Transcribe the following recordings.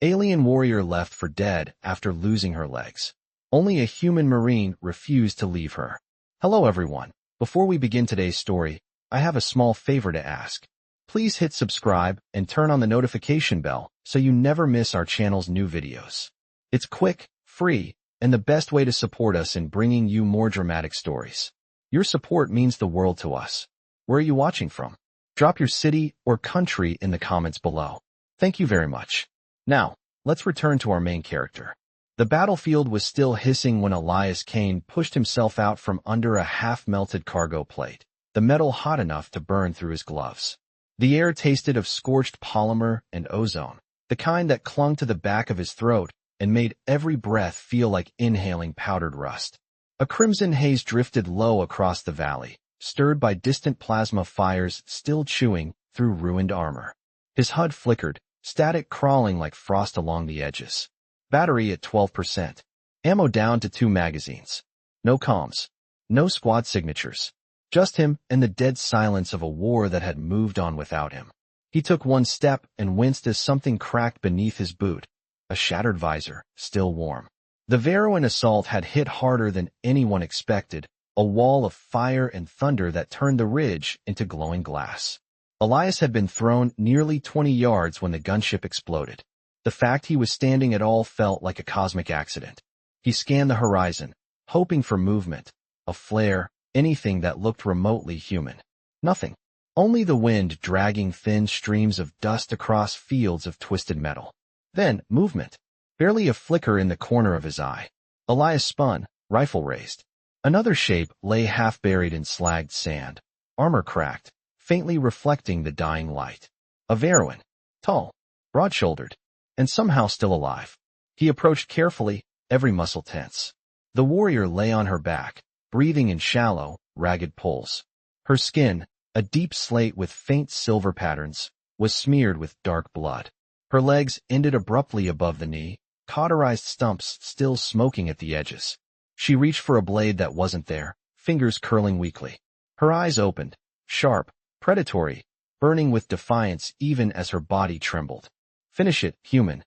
Alien warrior left for dead after losing her legs. Only a human marine refused to leave her. Hello everyone. Before we begin today's story, I have a small favor to ask. Please hit subscribe and turn on the notification bell so you never miss our channel's new videos. It's quick, free, and the best way to support us in bringing you more dramatic stories. Your support means the world to us. Where are you watching from? Drop your city or country in the comments below. Thank you very much. Now, let's return to our main character. The battlefield was still hissing when Elias Kane pushed himself out from under a half-melted cargo plate, the metal hot enough to burn through his gloves. The air tasted of scorched polymer and ozone, the kind that clung to the back of his throat and made every breath feel like inhaling powdered rust. A crimson haze drifted low across the valley, stirred by distant plasma fires still chewing through ruined armor. His HUD flickered, static crawling like frost along the edges. Battery at 12%. Ammo down to 2 magazines. No comms. No squad signatures. Just him and the dead silence of a war that had moved on without him. He took one step and winced as something cracked beneath his boot. A shattered visor, still warm. The Veroan assault had hit harder than anyone expected, a wall of fire and thunder that turned the ridge into glowing glass. Elias had been thrown nearly 20 yards when the gunship exploded. The fact he was standing at all felt like a cosmic accident. He scanned the horizon, hoping for movement, a flare, anything that looked remotely human. Nothing. Only the wind dragging thin streams of dust across fields of twisted metal. Then, movement. Barely a flicker in the corner of his eye. Elias spun, rifle raised. Another shape lay half buried in slagged sand, armor cracked, faintly reflecting the dying light. A Veroan. Tall, broad-shouldered, and somehow still alive. He approached carefully, every muscle tense. The warrior lay on her back, breathing in shallow, ragged pulls. Her skin, a deep slate with faint silver patterns, was smeared with dark blood. Her legs ended abruptly above the knee, cauterized stumps still smoking at the edges. She reached for a blade that wasn't there, fingers curling weakly. Her eyes opened, sharp, predatory, burning with defiance even as her body trembled. Finish it, human.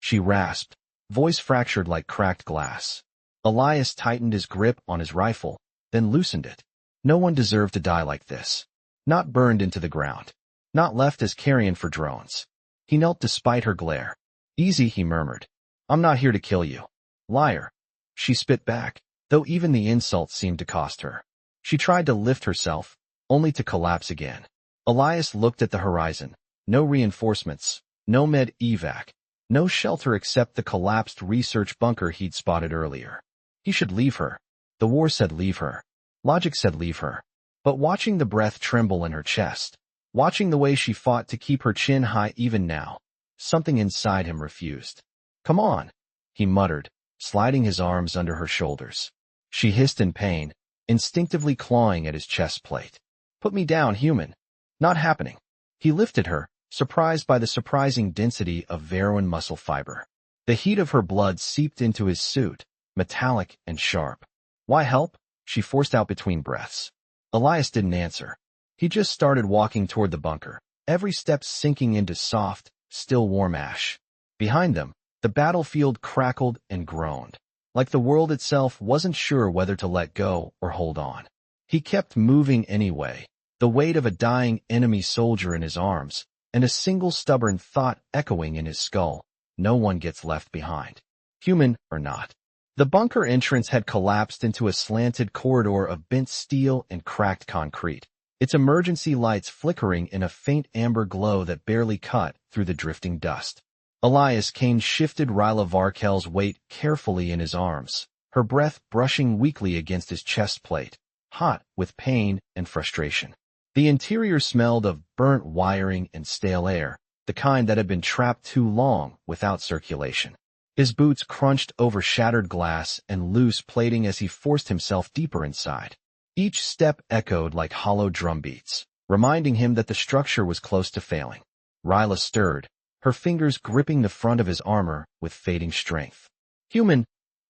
She rasped, voice fractured like cracked glass. Elias tightened his grip on his rifle, then loosened it. No one deserved to die like this. Not burned into the ground. Not left as carrion for drones. He knelt despite her glare. Easy, he murmured. I'm not here to kill you. Liar. She spit back, though even the insult seemed to cost her. She tried to lift herself, only to collapse again. Elias looked at the horizon. No reinforcements. No med evac. No shelter except the collapsed research bunker he'd spotted earlier. He should leave her. The war said leave her. Logic said leave her. But watching the breath tremble in her chest, watching the way she fought to keep her chin high even now, something inside him refused. Come on, he muttered, sliding his arms under her shoulders. She hissed in pain, instinctively clawing at his chest plate. Put me down, human. Not happening. He lifted her, surprised by the surprising density of Veroan muscle fiber. The heat of her blood seeped into his suit, metallic and sharp. Why help? She forced out between breaths. Elias didn't answer. He just started walking toward the bunker, every step sinking into soft, still warm ash. Behind them, the battlefield crackled and groaned, like the world itself wasn't sure whether to let go or hold on. He kept moving anyway, the weight of a dying enemy soldier in his arms, and a single stubborn thought echoing in his skull. No one gets left behind. Human or not. The bunker entrance had collapsed into a slanted corridor of bent steel and cracked concrete, its emergency lights flickering in a faint amber glow that barely cut through the drifting dust. Elias Kane shifted Rhyla Var'Kehl's weight carefully in his arms, her breath brushing weakly against his chest plate, hot with pain and frustration. The interior smelled of burnt wiring and stale air, the kind that had been trapped too long without circulation. His boots crunched over shattered glass and loose plating as he forced himself deeper inside. Each step echoed like hollow drum beats, reminding him that the structure was close to failing. Rhyla stirred, her fingers gripping the front of his armor with fading strength. Human,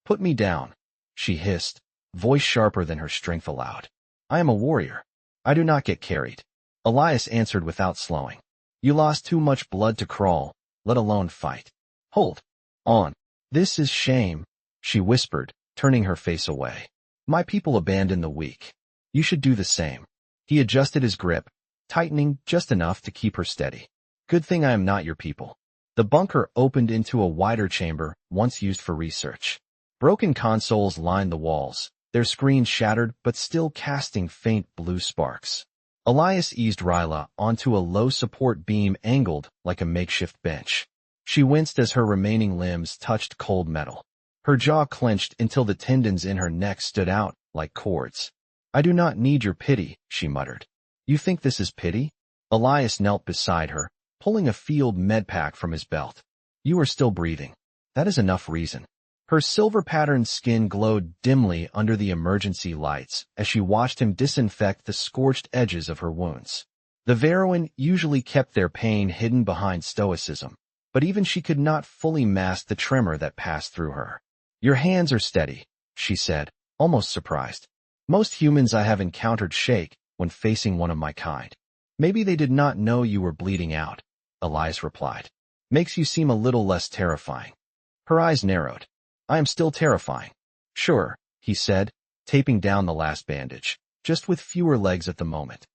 put me down, she hissed, voice sharper than her strength allowed. I am a warrior. I do not get carried. Elias answered without slowing. You lost too much blood to crawl, let alone fight. Hold on. This is shame, she whispered, turning her face away. My people abandon the weak. You should do the same. He adjusted his grip, tightening just enough to keep her steady. Good thing I am not your people. The bunker opened into a wider chamber, once used for research. Broken consoles lined the walls, their screens shattered but still casting faint blue sparks. Elias eased Rhyla onto a low support beam angled like a makeshift bench. She winced as her remaining limbs touched cold metal. Her jaw clenched until the tendons in her neck stood out like cords. I do not need your pity, she muttered. You think this is pity? Elias knelt beside her, pulling a field medpack from his belt. You are still breathing. That is enough reason. Her silver-patterned skin glowed dimly under the emergency lights as she watched him disinfect the scorched edges of her wounds. The Veroan usually kept their pain hidden behind stoicism, but even she could not fully mask the tremor that passed through her. Your hands are steady, she said, almost surprised. Most humans I have encountered shake when facing one of my kind. Maybe they did not know you were bleeding out, Elias replied. Makes you seem a little less terrifying. Her eyes narrowed. I am still terrifying. Sure, he said, taping down the last bandage, just with fewer legs at the moment.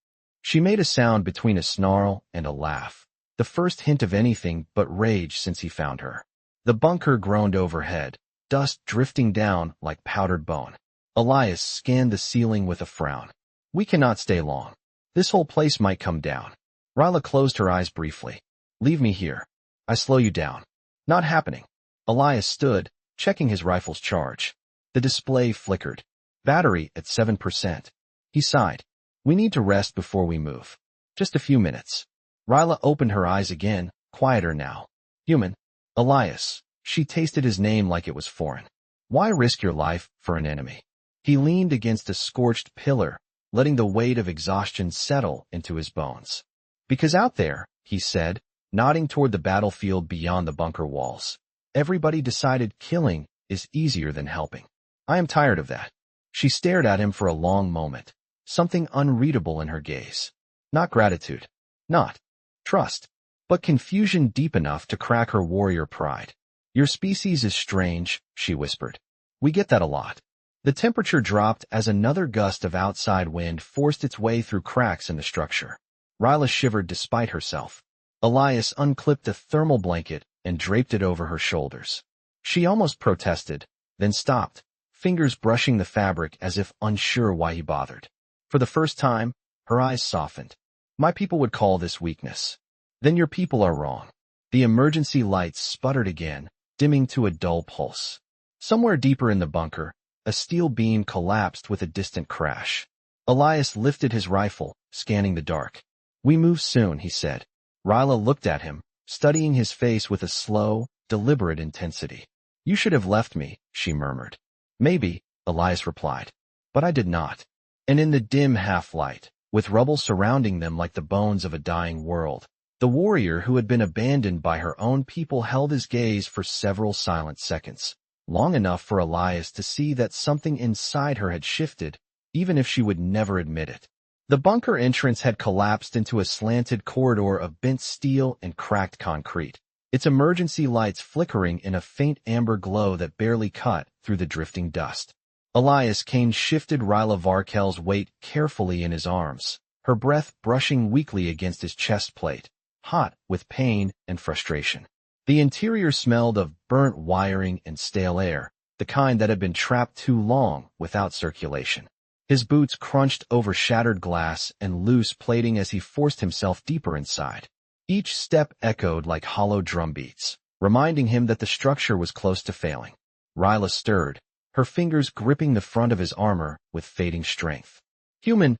She made a sound between a snarl and a laugh, the first hint of anything but rage since he found her. The bunker groaned overhead, dust drifting down like powdered bone. Elias scanned the ceiling with a frown. We cannot stay long. This whole place might come down. Rhyla closed her eyes briefly. Leave me here. I slow you down. Not happening. Elias stood, checking his rifle's charge. The display flickered. Battery at 7%. He sighed. We need to rest before we move. Just a few minutes. Rhyla opened her eyes again, quieter now. Human. Elias. She tasted his name like it was foreign. Why risk your life for an enemy? He leaned against a scorched pillar, letting the weight of exhaustion settle into his bones. Because out there, he said, nodding toward the battlefield beyond the bunker walls, everybody decided killing is easier than helping. I am tired of that. She stared at him for a long moment, something unreadable in her gaze. Not gratitude. Not trust. But confusion deep enough to crack her warrior pride. Your species is strange, she whispered. We get that a lot. The temperature dropped as another gust of outside wind forced its way through cracks in the structure. Rhyla shivered despite herself. Elias unclipped a thermal blanket and draped it over her shoulders. She almost protested, then stopped, fingers brushing the fabric as if unsure why he bothered. For the first time, her eyes softened. My people would call this weakness. Then your people are wrong. The emergency lights sputtered again, dimming to a dull pulse. Somewhere deeper in the bunker, a steel beam collapsed with a distant crash. Elias lifted his rifle, scanning the dark. We move soon, he said. Rhyla looked at him, studying his face with a slow, deliberate intensity. You should have left me, she murmured. Maybe, Elias replied. But I did not. And in the dim half-light, with rubble surrounding them like the bones of a dying world, the warrior who had been abandoned by her own people held his gaze for several silent seconds. Long enough for Elias to see that something inside her had shifted, even if she would never admit it. The bunker entrance had collapsed into a slanted corridor of bent steel and cracked concrete, its emergency lights flickering in a faint amber glow that barely cut through the drifting dust. Elias Kane shifted Rhyla Var'Kehl's weight carefully in his arms, her breath brushing weakly against his chest plate, hot with pain and frustration. The interior smelled of burnt wiring and stale air, the kind that had been trapped too long without circulation. His boots crunched over shattered glass and loose plating as he forced himself deeper inside. Each step echoed like hollow drum beats, reminding him that the structure was close to failing. Rhyla stirred, her fingers gripping the front of his armor with fading strength. Human,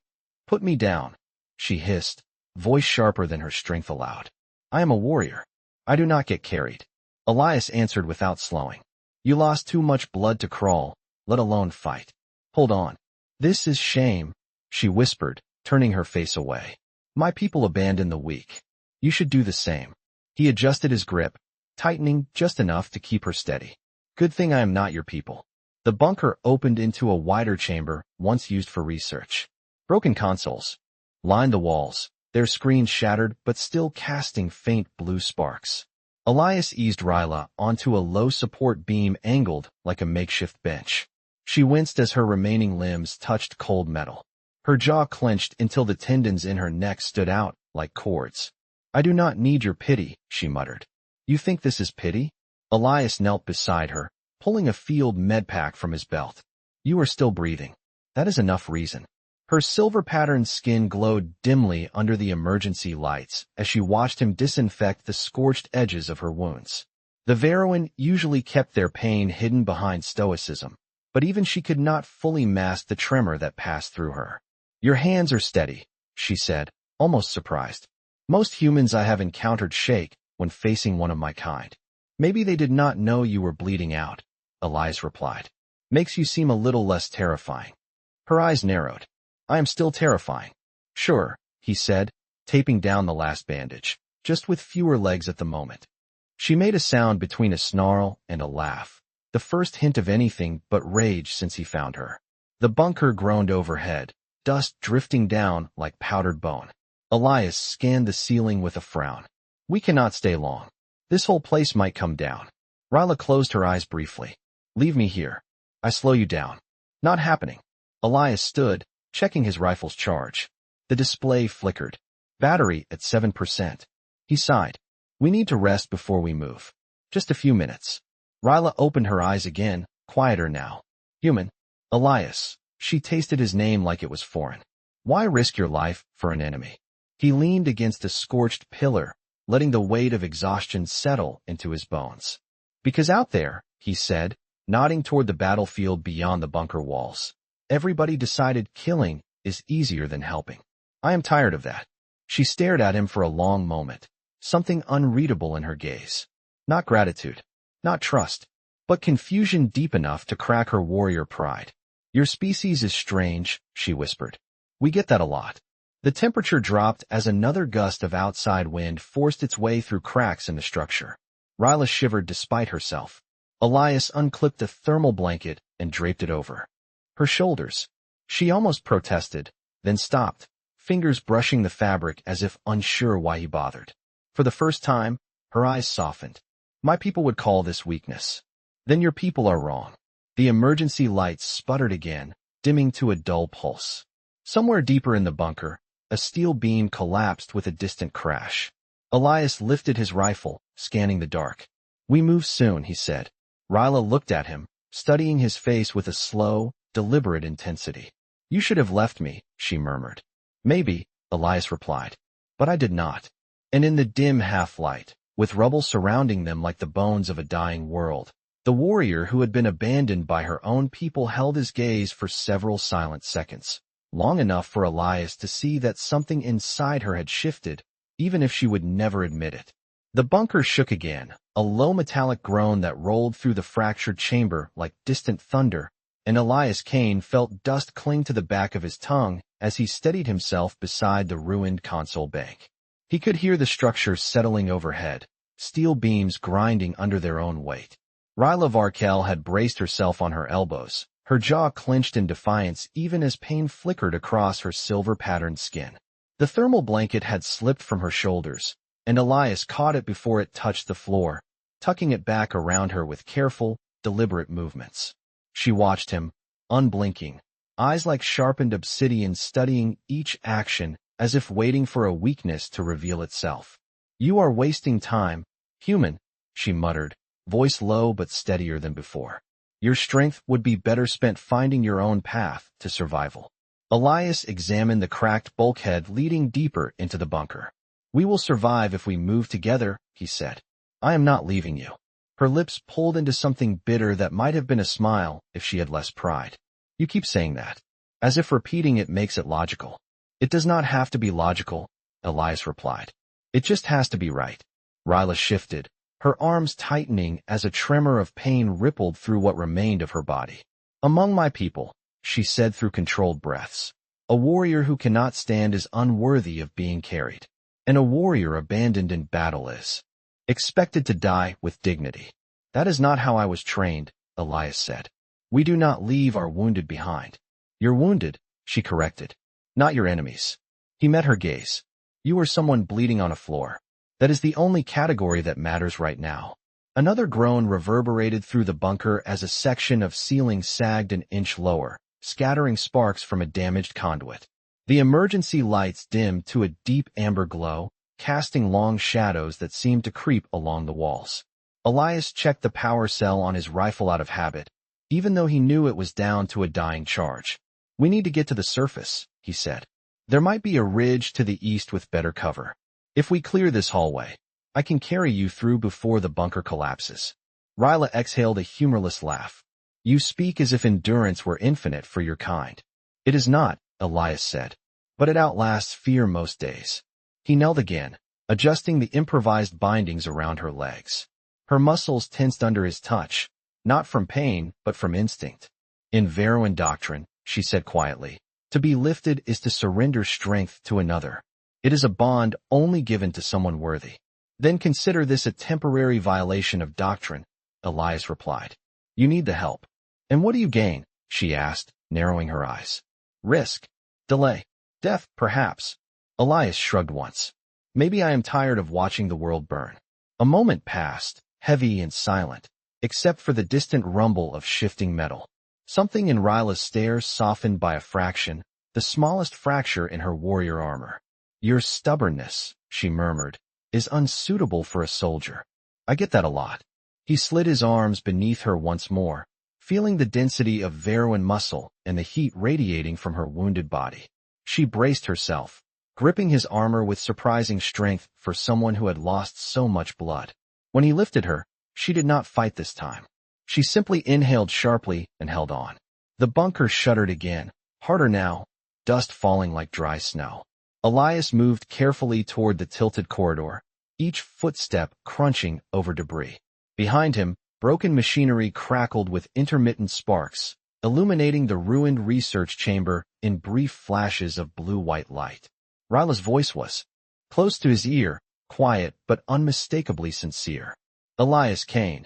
put me down, she hissed, voice sharper than her strength allowed. I am a warrior. I do not get carried. Elias answered without slowing. You lost too much blood to crawl, let alone fight. Hold on. This is shame, she whispered, turning her face away. My people abandon the weak. You should do the same. He adjusted his grip, tightening just enough to keep her steady. Good thing I am not your people. The bunker opened into a wider chamber, once used for research. Broken consoles lined the walls, their screens shattered but still casting faint blue sparks. Elias eased Rhyla onto a low-support beam angled like a makeshift bench. She winced as her remaining limbs touched cold metal. Her jaw clenched until the tendons in her neck stood out like cords. "I do not need your pity," she muttered. "You think this is pity?" Elias knelt beside her, pulling a field medpack from his belt. "You are still breathing. That is enough reason." Her silver-patterned skin glowed dimly under the emergency lights as she watched him disinfect the scorched edges of her wounds. The Veroan usually kept their pain hidden behind stoicism, but even she could not fully mask the tremor that passed through her. "Your hands are steady," she said, almost surprised. "Most humans I have encountered shake when facing one of my kind." "Maybe they did not know you were bleeding out," Elias replied. "Makes you seem a little less terrifying." Her eyes narrowed. "I am still terrifying." "Sure," he said, taping down the last bandage, "just with fewer legs at the moment." She made a sound between a snarl and a laugh, the first hint of anything but rage since he found her. The bunker groaned overhead, dust drifting down like powdered bone. Elias scanned the ceiling with a frown. "We cannot stay long. This whole place might come down." Rhyla closed her eyes briefly. "Leave me here. I slow you down." "Not happening." Elias stood, checking his rifle's charge. The display flickered. Battery at 7%. He sighed. "We need to rest before we move. Just a few minutes." Rhyla opened her eyes again, quieter now. "Human." "Elias." She tasted his name like it was foreign. "Why risk your life for an enemy?" He leaned against a scorched pillar, letting the weight of exhaustion settle into his bones. "Because out there," he said, nodding toward the battlefield beyond the bunker walls, "everybody decided killing is easier than helping. I am tired of that." She stared at him for a long moment, something unreadable in her gaze. Not gratitude, not trust, but confusion deep enough to crack her warrior pride. "Your species is strange," she whispered. "We get that a lot." The temperature dropped as another gust of outside wind forced its way through cracks in the structure. Rhyla shivered despite herself. Elias unclipped a thermal blanket and draped it over her shoulders. She almost protested, then stopped, fingers brushing the fabric as if unsure why he bothered. For the first time, her eyes softened. "My people would call this weakness." "Then your people are wrong." The emergency lights sputtered again, dimming to a dull pulse. Somewhere deeper in the bunker, a steel beam collapsed with a distant crash. Elias lifted his rifle, scanning the dark. "We move soon," he said. Rhyla looked at him, studying his face with a slow, deliberate intensity. "You should have left me," she murmured. "Maybe," Elias replied. "But I did not." And in the dim half-light, with rubble surrounding them like the bones of a dying world, the warrior who had been abandoned by her own people held his gaze for several silent seconds, long enough for Elias to see that something inside her had shifted, even if she would never admit it. The bunker shook again, a low metallic groan that rolled through the fractured chamber like distant thunder, and Elias Kane felt dust cling to the back of his tongue as he steadied himself beside the ruined console bank. He could hear the structure settling overhead, steel beams grinding under their own weight. Rhyla Var'Kehl had braced herself on her elbows, her jaw clenched in defiance even as pain flickered across her silver-patterned skin. The thermal blanket had slipped from her shoulders, and Elias caught it before it touched the floor, tucking it back around her with careful, deliberate movements. She watched him, unblinking, eyes like sharpened obsidian studying each action as if waiting for a weakness to reveal itself. "You are wasting time, human," she muttered, voice low but steadier than before. "Your strength would be better spent finding your own path to survival." Elias examined the cracked bulkhead leading deeper into the bunker. "We will survive if we move together," he said. "I am not leaving you." Her lips pulled into something bitter that might have been a smile if she had less pride. "You keep saying that, as if repeating it makes it logical." "It does not have to be logical," Elias replied. "It just has to be right." Rhyla shifted, her arms tightening as a tremor of pain rippled through what remained of her body. "Among my people," she said through controlled breaths, "a warrior who cannot stand is unworthy of being carried. And a warrior abandoned in battle is expected to die with dignity." "That is not how I was trained," Elias said. "We do not leave our wounded behind." "You're wounded," she corrected. "Not your enemies." He met her gaze. "You are someone bleeding on a floor." That is the only category that matters right now. Another groan reverberated through the bunker as a section of ceiling sagged an inch lower, scattering sparks from a damaged conduit. The emergency lights dimmed to a deep amber glow, casting long shadows that seemed to creep along the walls. Elias checked the power cell on his rifle out of habit, even though he knew it was down to a dying charge. "We need to get to the surface," he said. "There might be a ridge to the east with better cover. If we clear this hallway, I can carry you through before the bunker collapses." Rhyla exhaled a humorless laugh. "You speak as if endurance were infinite for your kind." "It is not," Elias said, "but it outlasts fear most days." He knelt again, adjusting the improvised bindings around her legs. Her muscles tensed under his touch, not from pain, but from instinct. "In Veroan doctrine," she said quietly, "to be lifted is to surrender strength to another. It is a bond only given to someone worthy." "Then consider this a temporary violation of doctrine," Elias replied. "You need the help." "And what do you gain?" she asked, narrowing her eyes. "Risk. Delay. Death, perhaps." Elias shrugged once. "Maybe I am tired of watching the world burn." A moment passed, heavy and silent, except for the distant rumble of shifting metal. Something in Rhyla's stare softened by a fraction, the smallest fracture in her warrior armor. "Your stubbornness," she murmured, "is unsuitable for a soldier." "I get that a lot." He slid his arms beneath her once more, feeling the density of Veroan muscle and the heat radiating from her wounded body. She braced herself, gripping his armor with surprising strength for someone who had lost so much blood. When he lifted her, she did not fight this time. She simply inhaled sharply and held on. The bunker shuddered again, harder now, dust falling like dry snow. Elias moved carefully toward the tilted corridor, each footstep crunching over debris. Behind him, broken machinery crackled with intermittent sparks, illuminating the ruined research chamber in brief flashes of blue-white light. Rhyla's voice was close to his ear, quiet but unmistakably sincere. "Elias Kane,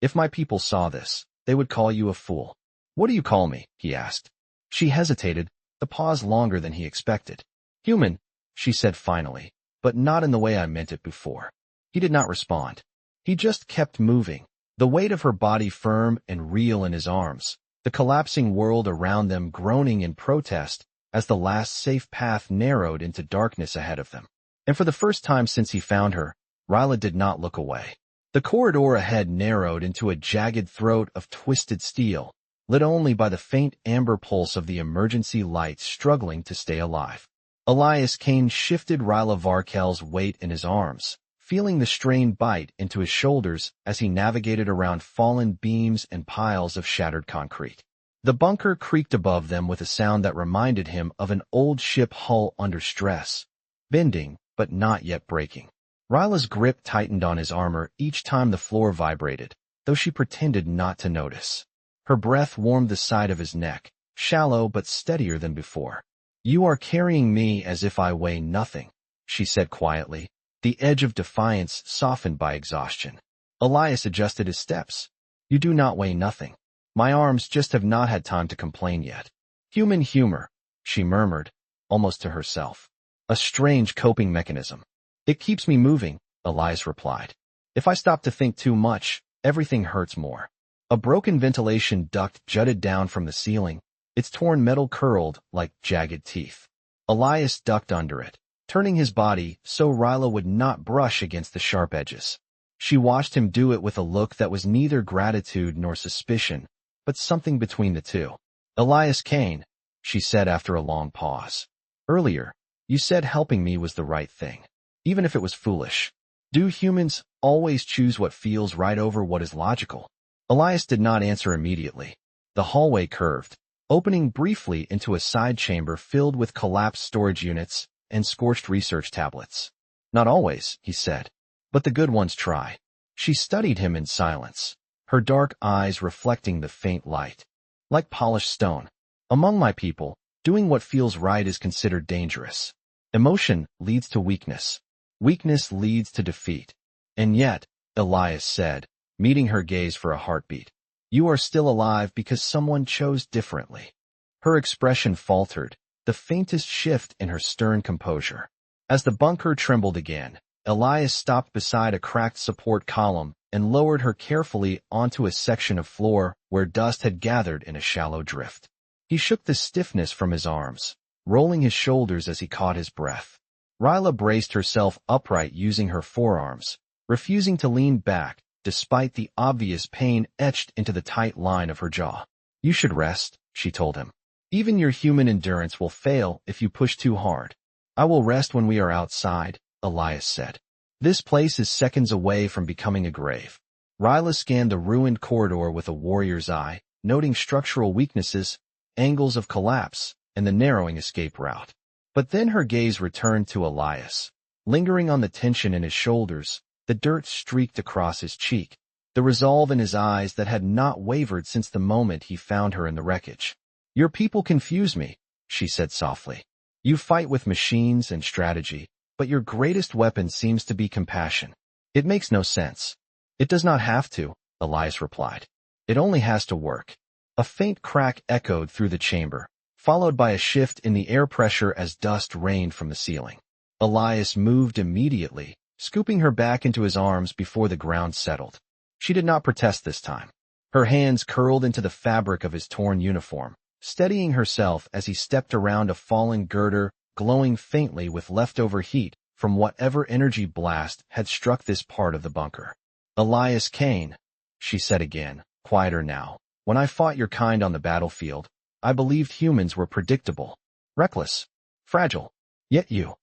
if my people saw this, they would call you a fool." "What do you call me?" he asked. She hesitated, the pause longer than he expected. "Human," she said finally, "but not in the way I meant it before." He did not respond. He just kept moving, the weight of her body firm and real in his arms, the collapsing world around them groaning in protest as the last safe path narrowed into darkness ahead of them. And for the first time since he found her, Rhyla did not look away. The corridor ahead narrowed into a jagged throat of twisted steel, lit only by the faint amber pulse of the emergency lights struggling to stay alive. Elias Kane shifted Rhyla Var'Kehl's weight in his arms, feeling the strain bite into his shoulders as he navigated around fallen beams and piles of shattered concrete. The bunker creaked above them with a sound that reminded him of an old ship hull under stress, bending but not yet breaking. Rhyla's grip tightened on his armor each time the floor vibrated, though she pretended not to notice. Her breath warmed the side of his neck, shallow but steadier than before. "You are carrying me as if I weigh nothing," she said quietly, the edge of defiance softened by exhaustion. Elias adjusted his steps. "You do not weigh nothing. My arms just have not had time to complain yet." "Human humor," she murmured, almost to herself. "A strange coping mechanism." "It keeps me moving," Elias replied. "If I stop to think too much, everything hurts more." A broken ventilation duct jutted down from the ceiling, its torn metal curled like jagged teeth. Elias ducked under it, turning his body so Rhyla would not brush against the sharp edges. She watched him do it with a look that was neither gratitude nor suspicion, but something between the two. "Elias Kane," she said after a long pause. "Earlier, you said helping me was the right thing, even if it was foolish. Do humans always choose what feels right over what is logical?" Elias did not answer immediately. The hallway curved, opening briefly into a side chamber filled with collapsed storage units and scorched research tablets. "Not always," he said, "but the good ones try." She studied him in silence, her dark eyes reflecting the faint light. "Like polished stone. Among my people, doing what feels right is considered dangerous. Emotion leads to weakness. Weakness leads to defeat. And yet," Elias said, meeting her gaze for a heartbeat, "you are still alive because someone chose differently." Her expression faltered, the faintest shift in her stern composure. As the bunker trembled again, Elias stopped beside a cracked support column and lowered her carefully onto a section of floor where dust had gathered in a shallow drift. He shook the stiffness from his arms, rolling his shoulders as he caught his breath. Rhyla braced herself upright using her forearms, refusing to lean back despite the obvious pain etched into the tight line of her jaw. "You should rest," she told him. "Even your human endurance will fail if you push too hard." "I will rest when we are outside," Elias said. "This place is seconds away from becoming a grave." Rhyla scanned the ruined corridor with a warrior's eye, noting structural weaknesses, angles of collapse, and the narrowing escape route. But then her gaze returned to Elias. Lingering on the tension in his shoulders, the dirt streaked across his cheek, the resolve in his eyes that had not wavered since the moment he found her in the wreckage. "Your people confuse me," she said softly. "You fight with machines and strategy, but your greatest weapon seems to be compassion. It makes no sense." "It does not have to," Elias replied. "It only has to work." A faint crack echoed through the chamber, followed by a shift in the air pressure as dust rained from the ceiling. Elias moved immediately, scooping her back into his arms before the ground settled. She did not protest this time. Her hands curled into the fabric of his torn uniform, steadying herself as he stepped around a fallen girder, glowing faintly with leftover heat from whatever energy blast had struck this part of the bunker. "Elias Kane," she said again, quieter now. "When I fought your kind on the battlefield, I believed humans were predictable, reckless, fragile. Yet you—"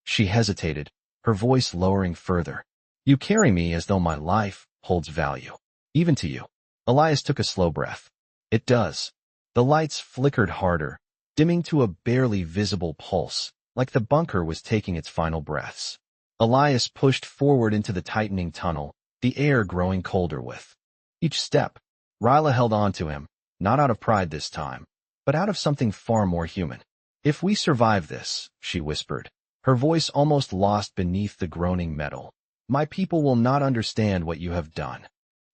She hesitated, her voice lowering further. "You carry me as though my life holds value, even to you." Elias took a slow breath. "It does." The lights flickered harder, dimming to a barely visible pulse, like the bunker was taking its final breaths. Elias pushed forward into the tightening tunnel, the air growing colder with each step. Rhyla held on to him, not out of pride this time, but out of something far more human. "If we survive this," she whispered, her voice almost lost beneath the groaning metal, "my people will not understand what you have done."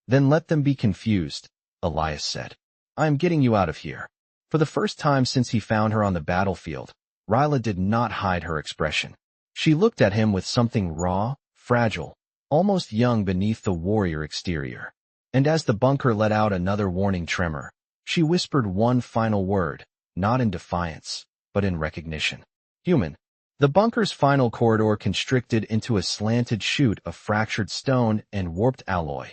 "Then let them be confused," Elias said. "I am getting you out of here." For the first time since he found her on the battlefield, Rhyla did not hide her expression. She looked at him with something raw, fragile, almost young beneath the warrior exterior. And as the bunker let out another warning tremor, she whispered one final word, not in defiance, but in recognition. "Human." The bunker's final corridor constricted into a slanted chute of fractured stone and warped alloy.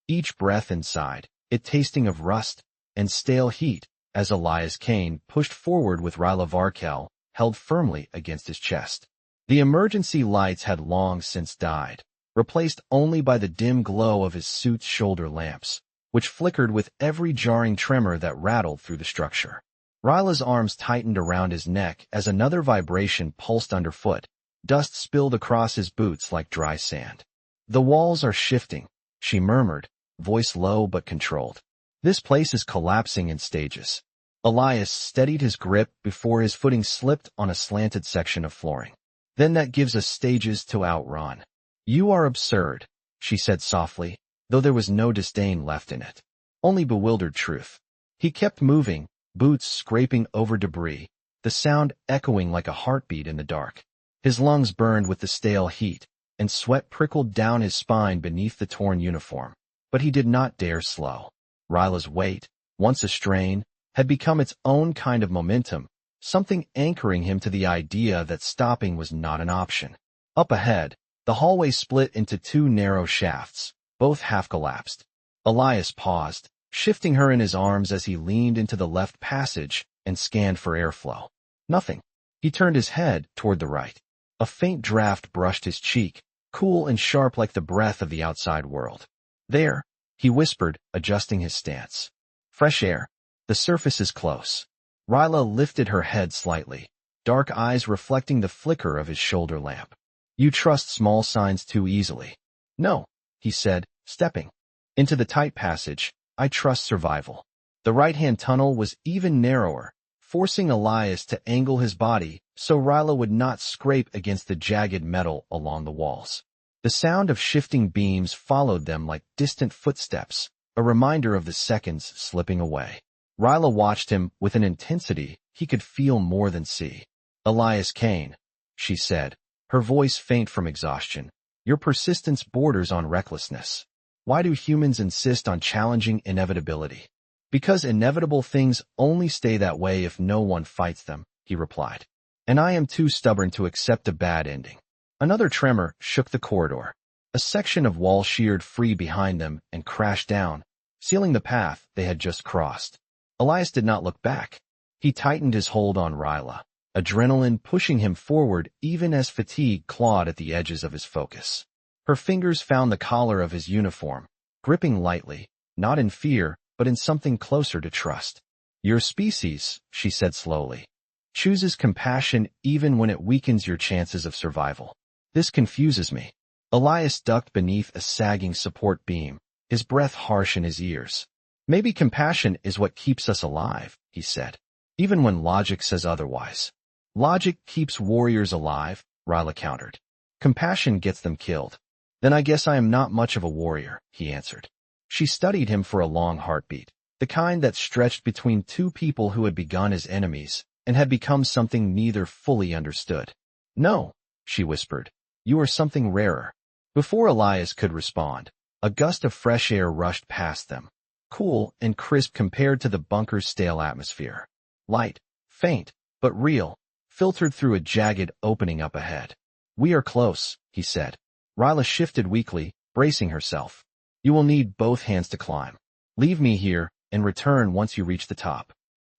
Each breath inside, it tasting of rust and stale heat, as Elias Kane pushed forward with Rhyla Var'Kehl held firmly against his chest. The emergency lights had long since died, replaced only by the dim glow of his suit's shoulder lamps, which flickered with every jarring tremor that rattled through the structure. Ryla's arms tightened around his neck as another vibration pulsed underfoot. Dust spilled across his boots like dry sand. "The walls are shifting," she murmured, voice low but controlled. "This place is collapsing in stages." Elias steadied his grip before his footing slipped on a slanted section of flooring. "Then that gives us stages to outrun." "You are absurd," she said softly, though there was no disdain left in it, only bewildered truth. He kept moving, boots scraping over debris, the sound echoing like a heartbeat in the dark. His lungs burned with the stale heat, and sweat prickled down his spine beneath the torn uniform. But he did not dare slow. Ryla's weight, once a strain, had become its own kind of momentum, something anchoring him to the idea that stopping was not an option. Up ahead, the hallway split into two narrow shafts, both half-collapsed. Elias paused, shifting her in his arms as he leaned into the left passage and scanned for airflow. Nothing. He turned his head toward the right. A faint draft brushed his cheek, cool and sharp like the breath of the outside world. "There," he whispered, adjusting his stance. "Fresh air. The surface is close." Rhyla lifted her head slightly, dark eyes reflecting the flicker of his shoulder lamp. "You trust small signs too easily." "No," he said, stepping into the tight passage. "I trust survival." The right-hand tunnel was even narrower, forcing Elias to angle his body so Rhyla would not scrape against the jagged metal along the walls. The sound of shifting beams followed them like distant footsteps, a reminder of the seconds slipping away. Rhyla watched him with an intensity he could feel more than see. "Elias Kane," she said, her voice faint from exhaustion. Your persistence borders on recklessness. Why do humans insist on challenging inevitability? Because inevitable things only stay that way if no one fights them, he replied. And I am too stubborn to accept a bad ending. Another tremor shook the corridor. A section of wall sheared free behind them and crashed down, sealing the path they had just crossed. Elias did not look back. He tightened his hold on Rhyla, adrenaline pushing him forward even as fatigue clawed at the edges of his focus. Her fingers found the collar of his uniform, gripping lightly, not in fear, but in something closer to trust. Your species, she said slowly, chooses compassion even when it weakens your chances of survival. This confuses me. Elias ducked beneath a sagging support beam, his breath harsh in his ears. Maybe compassion is what keeps us alive, he said, even when logic says otherwise. Logic keeps warriors alive, Rhyla countered. Compassion gets them killed. Then I guess I am not much of a warrior, he answered. She studied him for a long heartbeat, the kind that stretched between two people who had begun as enemies and had become something neither fully understood. No, she whispered, you are something rarer. Before Elias could respond, a gust of fresh air rushed past them, cool and crisp compared to the bunker's stale atmosphere. Light, faint, but real, filtered through a jagged opening up ahead. We are close, he said. Rhyla shifted weakly, bracing herself. You will need both hands to climb. Leave me here and return once you reach the top.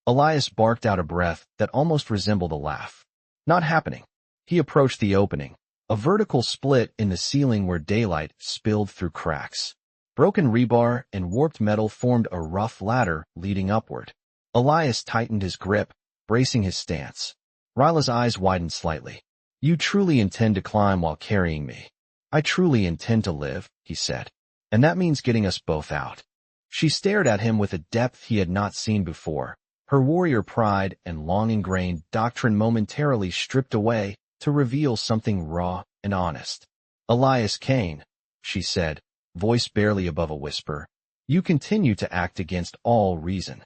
Elias barked out a breath that almost resembled a laugh. Not happening. He approached the opening, a vertical split in the ceiling where daylight spilled through cracks. Broken rebar and warped metal formed a rough ladder leading upward. Elias tightened his grip, bracing his stance. Ryla's eyes widened slightly. You truly intend to climb while carrying me. I truly intend to live, he said. And that means getting us both out. She stared at him with a depth he had not seen before, her warrior pride and long-ingrained doctrine momentarily stripped away to reveal something raw and honest. Elias Kane, she said, voice barely above a whisper, you continue to act against all reason.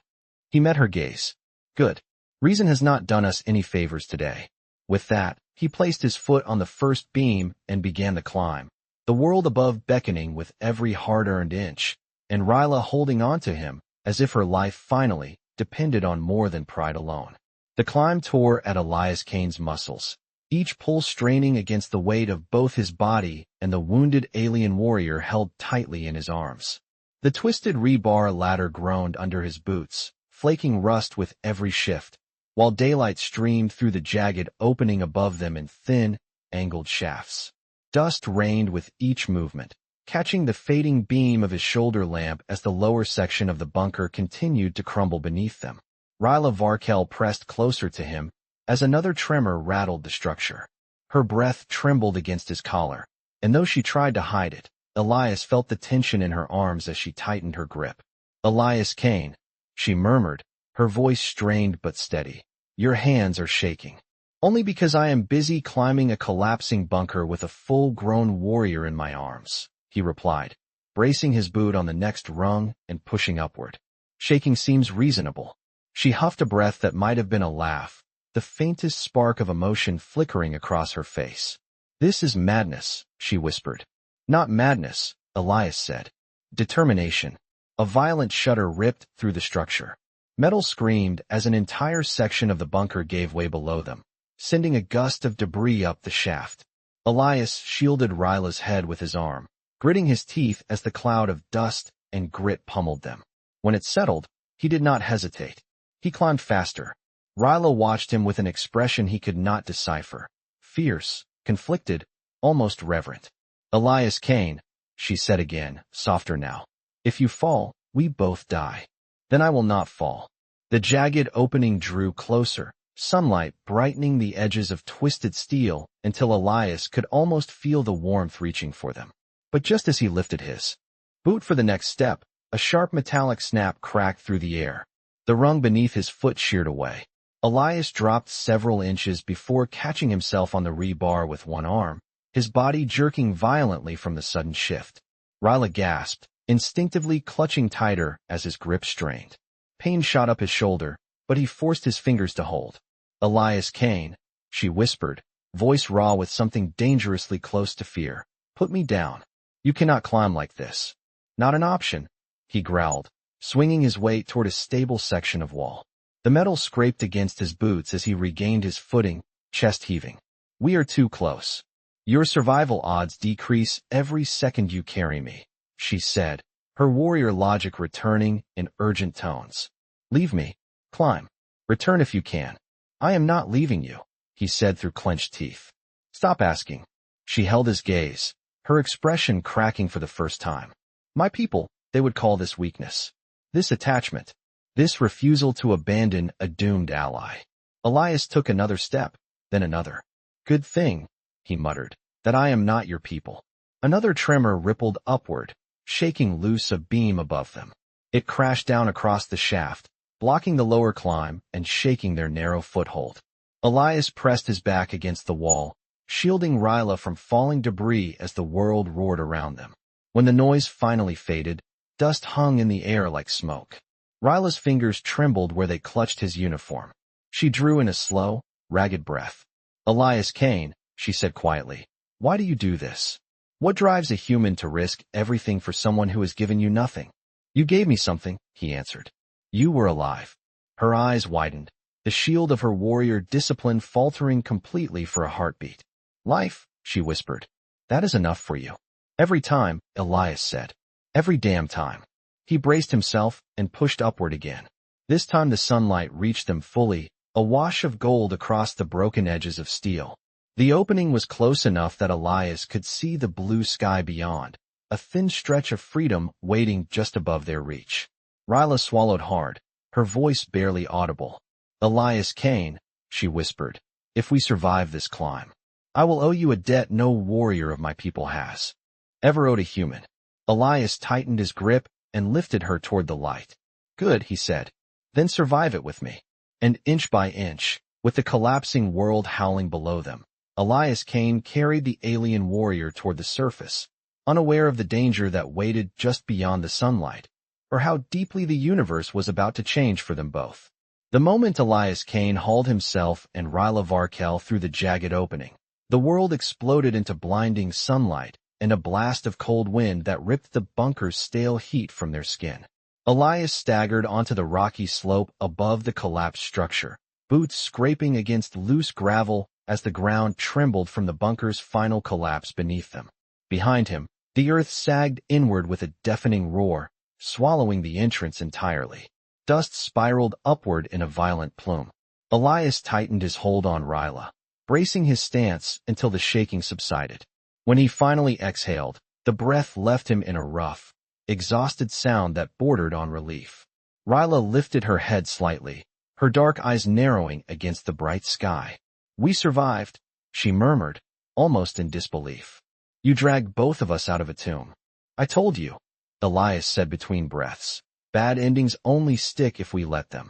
He met her gaze. Good. Reason has not done us any favors today. With that, he placed his foot on the first beam and began the climb, the world above beckoning with every hard-earned inch, and Rhyla holding on to him as if her life finally depended on more than pride alone. The climb tore at Elias Kane's muscles, each pull straining against the weight of both his body and the wounded alien warrior held tightly in his arms. The twisted rebar ladder groaned under his boots, flaking rust with every shift, while daylight streamed through the jagged opening above them in thin, angled shafts. Dust rained with each movement, catching the fading beam of his shoulder lamp as the lower section of the bunker continued to crumble beneath them. Rhyla Var'Kehl pressed closer to him as another tremor rattled the structure. Her breath trembled against his collar, and though she tried to hide it, Elias felt the tension in her arms as she tightened her grip. Elias Kane, she murmured, her voice strained but steady. Your hands are shaking. Only because I am busy climbing a collapsing bunker with a full-grown warrior in my arms, he replied, bracing his boot on the next rung and pushing upward. Shaking seems reasonable. She huffed a breath that might have been a laugh, the faintest spark of emotion flickering across her face. This is madness, she whispered. Not madness, Elias said. Determination. A violent shudder ripped through the structure. Metal screamed as an entire section of the bunker gave way below them, sending a gust of debris up the shaft. Elias shielded Ryla's head with his arm, gritting his teeth as the cloud of dust and grit pummeled them. When it settled, he did not hesitate. He climbed faster. Rhyla watched him with an expression he could not decipher. Fierce, conflicted, almost reverent. Elias Kane, she said again, softer now. If you fall, we both die. Then I will not fall. The jagged opening drew closer, sunlight brightening the edges of twisted steel until Elias could almost feel the warmth reaching for them. But just as he lifted his boot for the next step, a sharp metallic snap cracked through the air. The rung beneath his foot sheared away. Elias dropped several inches before catching himself on the rebar with one arm, his body jerking violently from the sudden shift. Rhyla gasped, instinctively clutching tighter as his grip strained. Pain shot up his shoulder, but he forced his fingers to hold. Elias Kane, she whispered, voice raw with something dangerously close to fear. Put me down. You cannot climb like this. Not an option, he growled, swinging his weight toward a stable section of wall. The metal scraped against his boots as he regained his footing, chest heaving. We are too close. Your survival odds decrease every second you carry me, she said, her warrior logic returning in urgent tones. Leave me. Climb. Return if you can. I am not leaving you, he said through clenched teeth. Stop asking. She held his gaze, her expression cracking for the first time. My people, they would call this weakness. This attachment. This refusal to abandon a doomed ally. Elias took another step, then another. Good thing, he muttered, that I am not your people. Another tremor rippled upward, shaking loose a beam above them. It crashed down across the shaft, blocking the lower climb and shaking their narrow foothold. Elias pressed his back against the wall, shielding Rhyla from falling debris as the world roared around them. When the noise finally faded, dust hung in the air like smoke. Ryla's fingers trembled where they clutched his uniform. She drew in a slow, ragged breath. Elias Kane, she said quietly, why do you do this? What drives a human to risk everything for someone who has given you nothing? You gave me something, he answered. You were alive. Her eyes widened, the shield of her warrior discipline faltering completely for a heartbeat. Life, she whispered. That is enough for you. Every time, Elias said. Every damn time. He braced himself and pushed upward again. This time the sunlight reached them fully, a wash of gold across the broken edges of steel. The opening was close enough that Elias could see the blue sky beyond, a thin stretch of freedom waiting just above their reach. Rhyla swallowed hard, her voice barely audible. Elias Kane, she whispered, if we survive this climb, I will owe you a debt no warrior of my people has ever owed a human. Elias tightened his grip and lifted her toward the light. Good, he said. Then survive it with me. And inch by inch, with the collapsing world howling below them, Elias Kane carried the alien warrior toward the surface, unaware of the danger that waited just beyond the sunlight, or how deeply the universe was about to change for them both. The moment Elias Kane hauled himself and Rhyla Var'Kehl through the jagged opening, the world exploded into blinding sunlight and a blast of cold wind that ripped the bunker's stale heat from their skin. Elias staggered onto the rocky slope above the collapsed structure, boots scraping against loose gravel as the ground trembled from the bunker's final collapse beneath them. Behind him, the earth sagged inward with a deafening roar, swallowing the entrance entirely. Dust spiraled upward in a violent plume. Elias tightened his hold on Rhyla, bracing his stance until the shaking subsided. When he finally exhaled, the breath left him in a rough, exhausted sound that bordered on relief. Rhyla lifted her head slightly, her dark eyes narrowing against the bright sky. We survived, she murmured, almost in disbelief. You dragged both of us out of a tomb. I told you, Elias said between breaths. Bad endings only stick if we let them.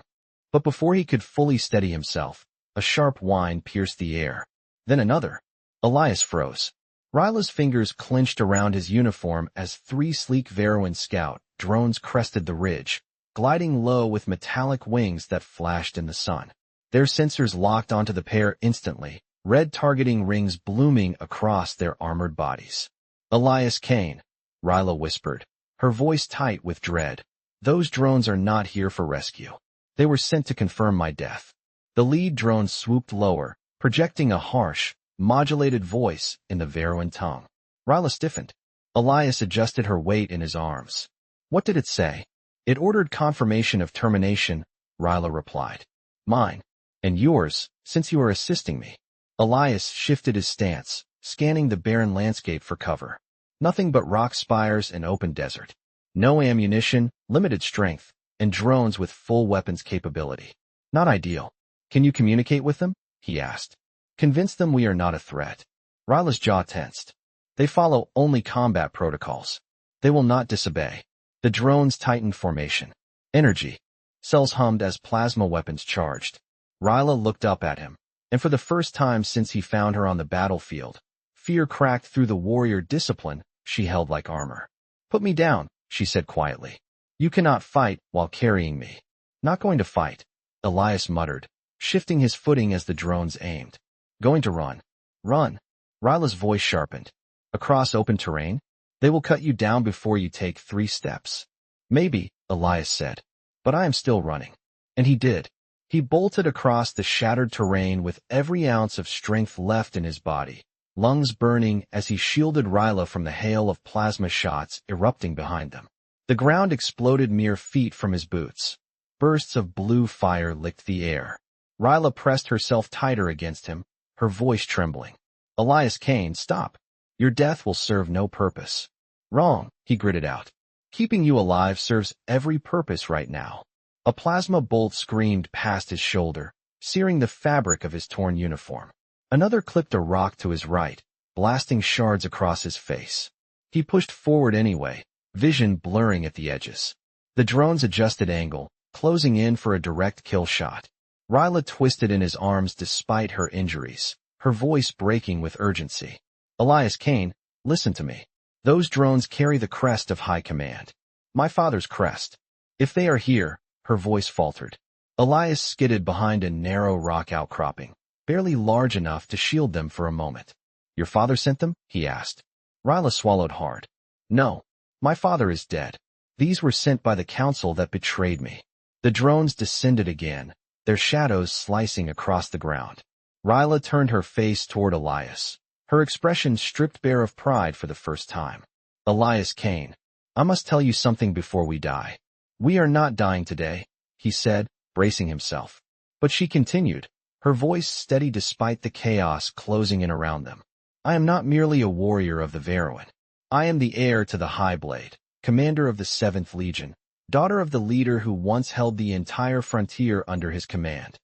But before he could fully steady himself, a sharp whine pierced the air. Then another. Elias froze. Ryla's fingers clenched around his uniform as 3 sleek Veroan scout drones crested the ridge, gliding low with metallic wings that flashed in the sun. Their sensors locked onto the pair instantly, red targeting rings blooming across their armored bodies. Elias Kane, Rhyla whispered, her voice tight with dread. Those drones are not here for rescue. They were sent to confirm my death. The lead drone swooped lower, projecting a harsh, modulated voice in the Veroan tongue. Rhyla stiffened. Elias adjusted her weight in his arms. What did it say? It ordered confirmation of termination, Rhyla replied. Mine. And yours, since you are assisting me. Elias shifted his stance, scanning the barren landscape for cover. Nothing but rock spires and open desert. No ammunition, limited strength, and drones with full weapons capability. Not ideal. Can you communicate with them? He asked. Convince them we are not a threat. Ryla's jaw tensed. They follow only combat protocols. They will not disobey. The drones tightened formation. Energy. Cells hummed as plasma weapons charged. Rhyla looked up at him, and for the first time since he found her on the battlefield, fear cracked through the warrior discipline she held like armor. Put me down, she said quietly. You cannot fight while carrying me. Not going to fight, Elias muttered, shifting his footing as the drones aimed. Going to run. Run. Ryla's voice sharpened. Across open terrain? They will cut you down before you take 3 steps. Maybe, Elias said. But I am still running. And he did. He bolted across the shattered terrain with every ounce of strength left in his body, lungs burning as he shielded Rhyla from the hail of plasma shots erupting behind them. The ground exploded mere feet from his boots. Bursts of blue fire licked the air. Rhyla pressed herself tighter against him, her voice trembling. Elias Kane, stop. Your death will serve no purpose. Wrong, he gritted out. Keeping you alive serves every purpose right now. A plasma bolt screamed past his shoulder, searing the fabric of his torn uniform. Another clipped a rock to his right, blasting shards across his face. He pushed forward anyway, vision blurring at the edges. The drone's adjusted angle, closing in for a direct kill shot. Rhyla twisted in his arms despite her injuries, her voice breaking with urgency. Elias Kane, listen to me. Those drones carry the crest of high command. My father's crest. If they are here, her voice faltered. Elias skidded behind a narrow rock outcropping, barely large enough to shield them for a moment. Your father sent them? He asked. Rhyla swallowed hard. No, my father is dead. These were sent by the council that betrayed me. The drones descended again, their shadows slicing across the ground. Rhyla turned her face toward Elias, her expression stripped bare of pride for the first time. Elias Kane, I must tell you something before we die. We are not dying today, he said, bracing himself. But she continued, her voice steady despite the chaos closing in around them. I am not merely a warrior of the Veruin. I am the heir to the High Blade, commander of the 7th Legion, daughter of the leader who once held the entire frontier under his command.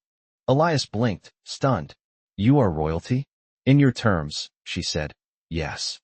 Elias blinked, stunned. You are royalty? In your terms, she said. Yes.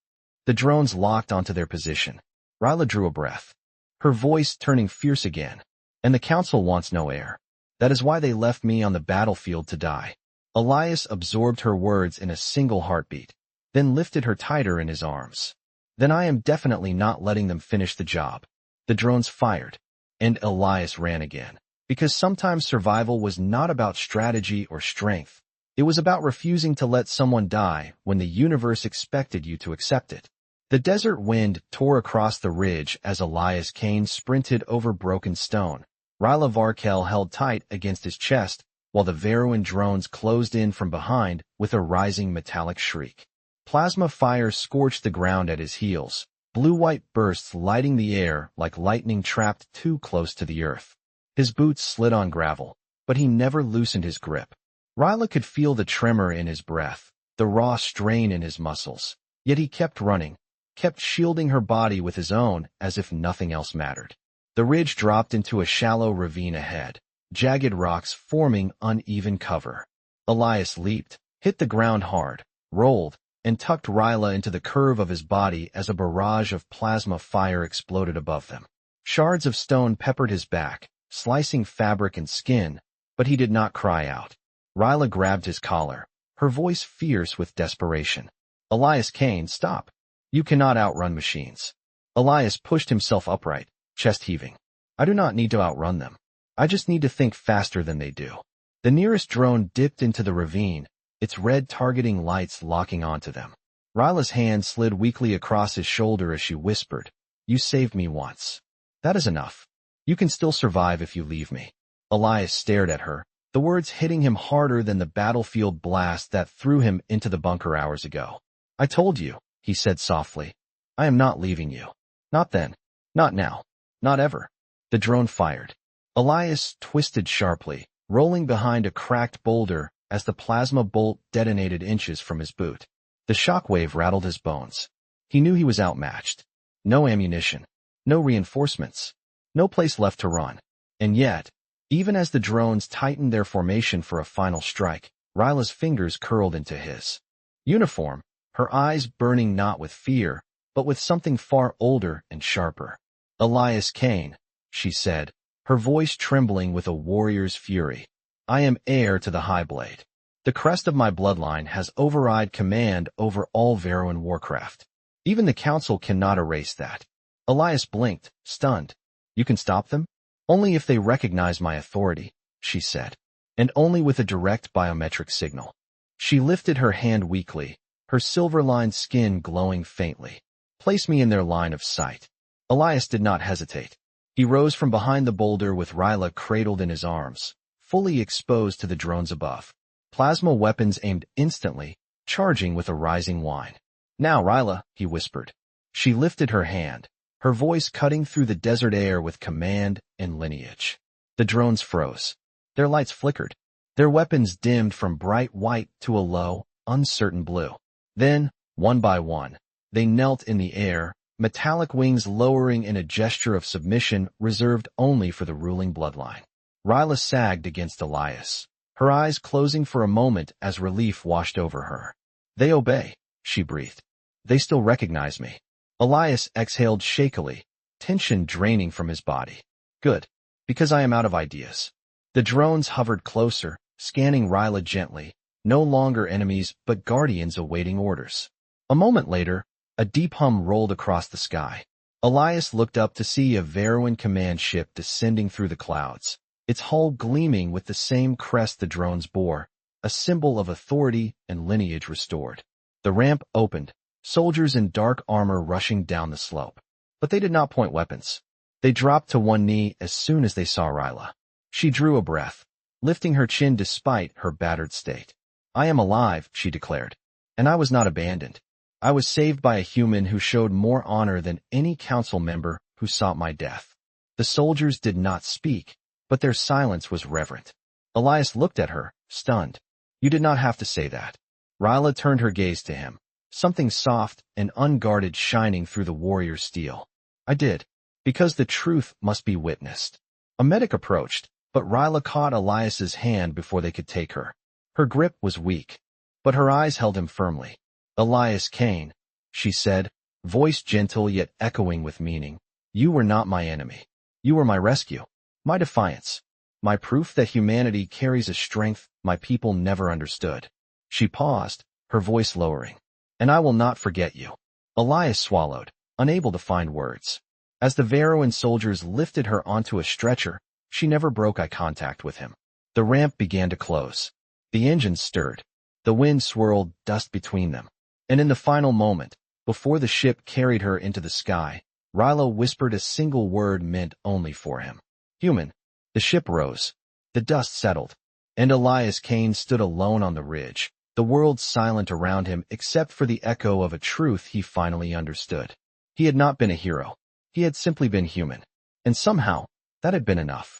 The drones locked onto their position. Rhyla drew a breath, her voice turning fierce again. And the council wants no heir. That is why they left me on the battlefield to die. Elias absorbed her words in a single heartbeat, then lifted her tighter in his arms. Then I am definitely not letting them finish the job. The drones fired, and Elias ran again. Because sometimes survival was not about strategy or strength. It was about refusing to let someone die when the universe expected you to accept it. The desert wind tore across the ridge as Elias Kane sprinted over broken stone. Rhyla Var'Kehl held tight against his chest, while the Veruin drones closed in from behind with a rising metallic shriek. Plasma fire scorched the ground at his heels, blue-white bursts lighting the air like lightning trapped too close to the earth. His boots slid on gravel, but he never loosened his grip. Rhyla could feel the tremor in his breath, the raw strain in his muscles. Yet he kept running, kept shielding her body with his own as if nothing else mattered. The ridge dropped into a shallow ravine ahead, jagged rocks forming uneven cover. Elias leaped, hit the ground hard, rolled, and tucked Rhyla into the curve of his body as a barrage of plasma fire exploded above them. Shards of stone peppered his back, slicing fabric and skin, but he did not cry out. Rhyla grabbed his collar, her voice fierce with desperation. Elias Kane, stop. You cannot outrun machines. Elias pushed himself upright, chest heaving. I do not need to outrun them. I just need to think faster than they do. The nearest drone dipped into the ravine, its red targeting lights locking onto them. Ryla's hand slid weakly across his shoulder as she whispered, You saved me once. That is enough. You can still survive if you leave me. Elias stared at her, the words hitting him harder than the battlefield blast that threw him into the bunker hours ago. I told you, he said softly. I am not leaving you. Not then. Not now. Not ever. The drone fired. Elias twisted sharply, rolling behind a cracked boulder as the plasma bolt detonated inches from his boot. The shockwave rattled his bones. He knew he was outmatched. No ammunition. No reinforcements. No place left to run. And yet, even as the drones tightened their formation for a final strike, Ryla's fingers curled into his uniform, her eyes burning not with fear, but with something far older and sharper. Elias Kane, she said, her voice trembling with a warrior's fury. I am heir to the High Blade. The crest of my bloodline has override command over all Veruin warcraft. Even the council cannot erase that. Elias blinked, stunned. You can stop them? Only if they recognize my authority, she said, and only with a direct biometric signal. She lifted her hand weakly, her silver-lined skin glowing faintly. Place me in their line of sight. Elias did not hesitate. He rose from behind the boulder with Rhyla cradled in his arms, fully exposed to the drones above. Plasma weapons aimed instantly, charging with a rising whine. Now, Rhyla, he whispered. She lifted her hand, her voice cutting through the desert air with command and lineage. The drones froze. Their lights flickered. Their weapons dimmed from bright white to a low, uncertain blue. Then, one by one, they knelt in the air, metallic wings lowering in a gesture of submission reserved only for the ruling bloodline. Rhyla sagged against Elias, her eyes closing for a moment as relief washed over her. They obey, she breathed. They still recognize me. Elias exhaled shakily, tension draining from his body. Good, because I am out of ideas. The drones hovered closer, scanning Rhyla gently, no longer enemies but guardians awaiting orders. A moment later, a deep hum rolled across the sky. Elias looked up to see a Veruan command ship descending through the clouds, its hull gleaming with the same crest the drones bore, a symbol of authority and lineage restored. The ramp opened, soldiers in dark armor rushing down the slope. But they did not point weapons. They dropped to one knee as soon as they saw Rhyla. She drew a breath, lifting her chin despite her battered state. I am alive, she declared. And I was not abandoned. I was saved by a human who showed more honor than any council member who sought my death. The soldiers did not speak, but their silence was reverent. Elias looked at her, stunned. You did not have to say that. Rhyla turned her gaze to him, something soft and unguarded shining through the warrior's steel. I did, because the truth must be witnessed. A medic approached, but Rhyla caught Elias's hand before they could take her. Her grip was weak, but her eyes held him firmly. Elias Kane, she said, voice gentle yet echoing with meaning. You were not my enemy. You were my rescue, my defiance, my proof that humanity carries a strength my people never understood. She paused, her voice lowering. And I will not forget you. Elias swallowed, unable to find words. As the Veruan soldiers lifted her onto a stretcher, she never broke eye contact with him. The ramp began to close. The engines stirred. The wind swirled dust between them. And in the final moment, before the ship carried her into the sky, Rhyla whispered a single word meant only for him. Human. The ship rose. The dust settled. And Elias Kane stood alone on the ridge, the world silent around him except for the echo of a truth he finally understood. He had not been a hero. He had simply been human. And somehow, that had been enough.